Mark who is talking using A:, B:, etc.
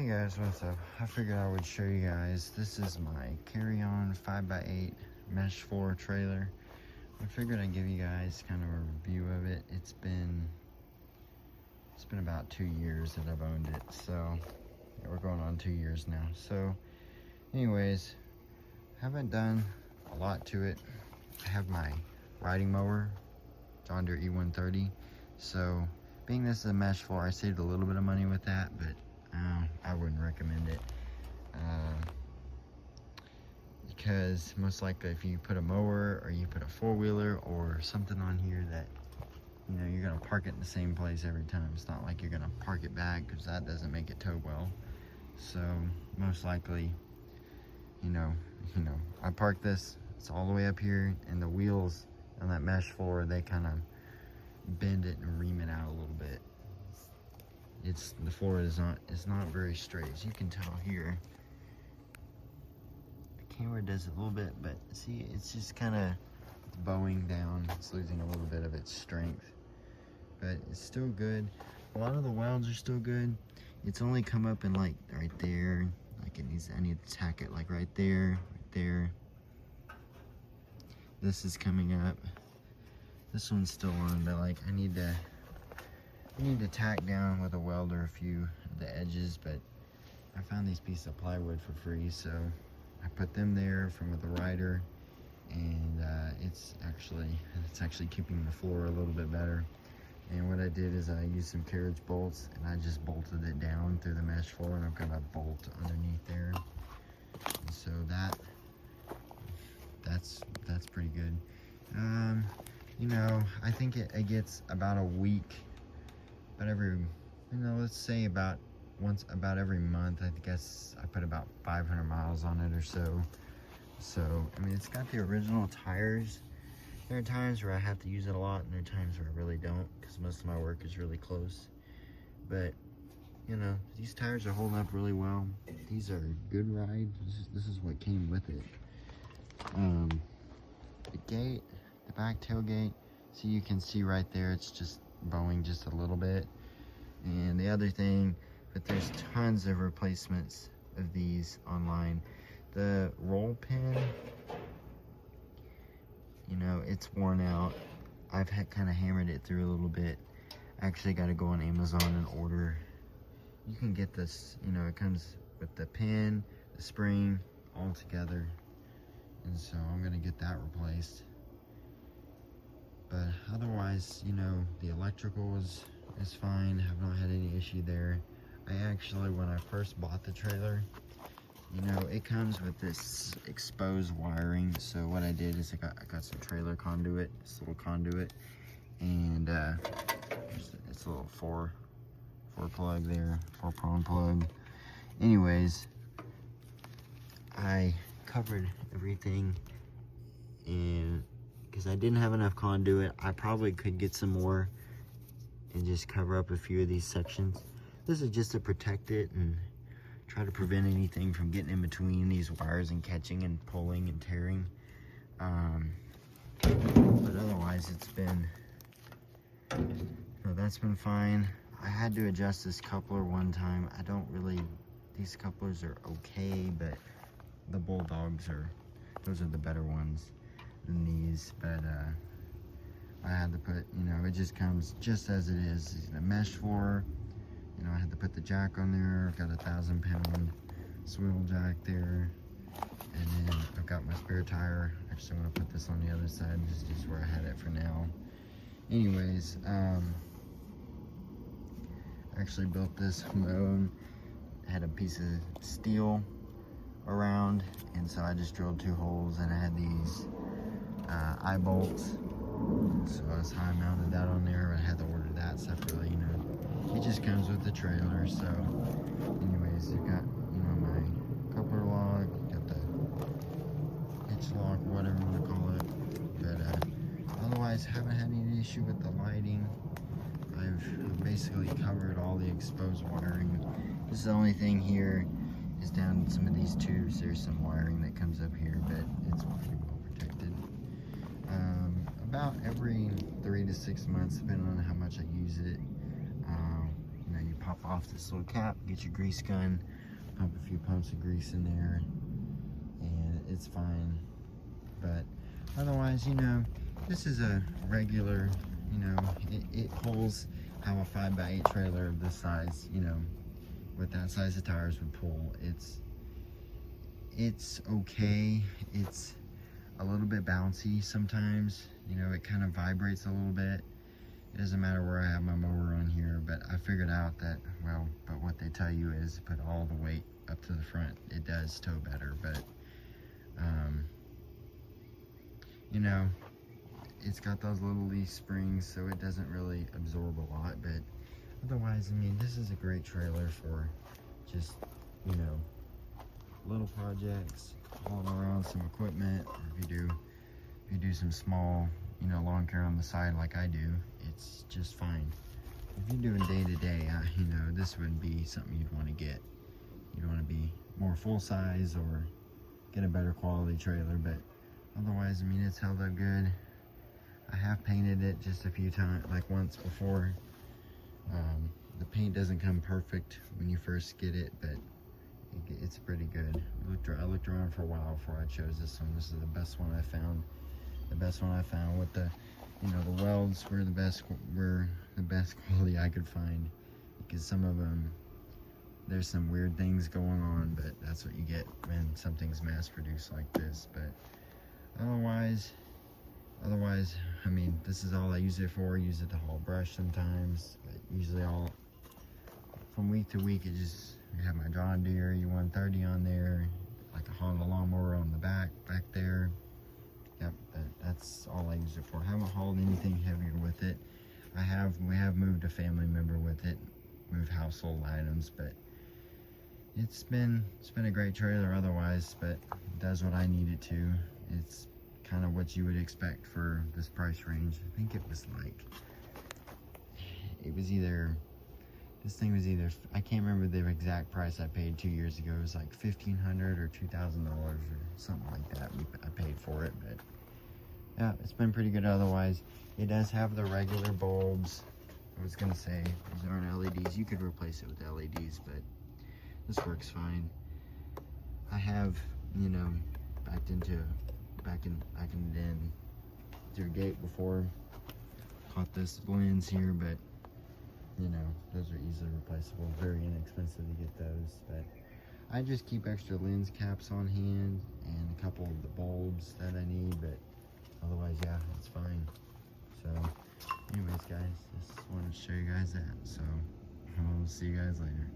A: Hey guys, what's up? I figured I would show you guys. This is my carry-on 5x8 mesh floor trailer. I figured I'd give you guys kind of a review of it. It's been about 2 years that I've owned it, so yeah, we're going on 2 years now. So anyways, haven't done a lot to it. I have my riding mower, John Deere E130. So being this is a mesh floor, I saved a little bit of money with that, but I wouldn't recommend it because most likely if you put a mower or you put a four-wheeler or something on here that you're gonna park it in the same place every time. It's not like you're gonna park it back because that doesn't make it tow well. So most likely, I parked this, it's all the way up here, and the wheels on that mesh floor, they kind of bend it and ream it out a little bit. The floor is not very straight, as you can tell here. The camera does a little bit, but see, it's just kind of bowing down. It's losing a little bit of its strength, but it's still good. A lot of the welds are still good. It's only come up in like right there, like I need to tack it like right there, right there. This is coming up. This one's still on, but like I need to tack down with a welder a few of the edges, but I found these pieces of plywood for free, so I put them there from the rider, and it's actually keeping the floor a little bit better. And what I did is I used some carriage bolts and I just bolted it down through the mesh floor, and I've got a bolt underneath there, and so that's pretty good. I think it gets about a week, but let's say about every month. I guess I put about 500 miles on it or so. So I mean, it's got the original tires. There are times where I have to use it a lot, and there are times where I really don't, because most of my work is really close. But these tires are holding up really well. These are good rides. This is what came with it. The gate, the back tailgate, so you can see right there, it's just bowing just a little bit. And the other thing, but there's tons of replacements of these online. The roll pin, it's worn out. I've kind of hammered it through a little bit. I actually got to go on Amazon and order. You can get this, it comes with the pin, the spring, all together. And so I'm going to get that replaced. But otherwise, the electrical is fine. Have not had any issue there. I actually, when I first bought the trailer, it comes with this exposed wiring. So what I did is I got some trailer conduit, this little conduit, and it's a little four plug there, 4-prong plug. Anyways, I covered everything, and because I didn't have enough conduit, I probably could get some more and just cover up a few of these sections. This is just to protect it and try to prevent anything from getting in between these wires and catching and pulling and tearing. But otherwise, that's been fine. I had to adjust this coupler one time. These couplers are okay, but the Bulldogs those are the better ones than these. But I had to put, it just comes just as it is. It's a mesh floor. I had to put the jack on there. I've got a 1,000-pound swivel jack there, and then I've got my spare tire. Actually, I'm gonna put this on the other side. This is just where I had it for now. Anyways, I actually built this on my own. I had a piece of steel around, and so I just drilled 2 holes, and I had these eye bolts. So I was high mounted that on there. I had to order that separately. It just comes with the trailer. So anyways, you've got my coupler lock, got the hitch lock, whatever you want to call it. But otherwise, haven't had any issue with the lighting. I've basically covered all the exposed wiring. This is the only thing here is down some of these tubes. There's some wiring that comes up here, but it's pretty well protected. About every 3 to 6 months, depending on how much I use it, you pop off this little cap, get your grease gun, pump a few pumps of grease in there, and it's fine. But otherwise, you know, this is a regular, you know, it pulls how a 5x8 trailer of this size, you know, with that size of tires would pull. It's okay. It's a little bit bouncy sometimes, you know, it kind of vibrates a little bit. It doesn't matter where I have my mower on here, but I figured out that, well, but what they tell you is put all the weight up to the front. It does tow better, but you know, it's got those little leaf springs, so it doesn't really absorb a lot. But otherwise, I mean, this is a great trailer for just, you know, little projects, hauling around some equipment, or if you do some small, you know, lawn care on the side like I do, it's just fine. If you're doing day to day, you know, this would be something you'd want to get. You'd want to be more full size or get a better quality trailer, but otherwise, I mean, it's held up good. I have painted it just a few times, like once before. The paint doesn't come perfect when you first get it, but it's pretty good. I looked around for a while before I chose this one. This is the best one I found. The best one I found with the, you know, the welds were the best quality I could find, because some of them, there's some weird things going on, but that's what you get when something's mass produced like this. But otherwise, I mean, this is all I use it for. I use it to haul brush sometimes, but usually from week to week, it just, I have my John Deere U130 on there, like a Honda lawnmower on the back there. Yep, that's all I use it for. I haven't hauled anything heavier with it. We have moved a family member with it, moved household items, but it's been a great trailer otherwise, but it does what I need it to. It's kind of what you would expect for this price range. I think it was like, this thing was either, I can't remember the exact price I paid 2 years ago. It was like $1,500 or $2,000 or something like that I paid for it. But yeah, it's been pretty good otherwise. It does have the regular bulbs. I was gonna say, these aren't LEDs. You could replace it with LEDs, but this works fine. I have, you know, backed in through a gate before. Caught this lens here, but you know, those are easily replaceable. Very inexpensive to get those, but I just keep extra lens caps on hand and a couple of the bulbs that I need, but otherwise, yeah, it's fine. So anyways, guys, just wanted to show you guys that. So I'll see you guys later.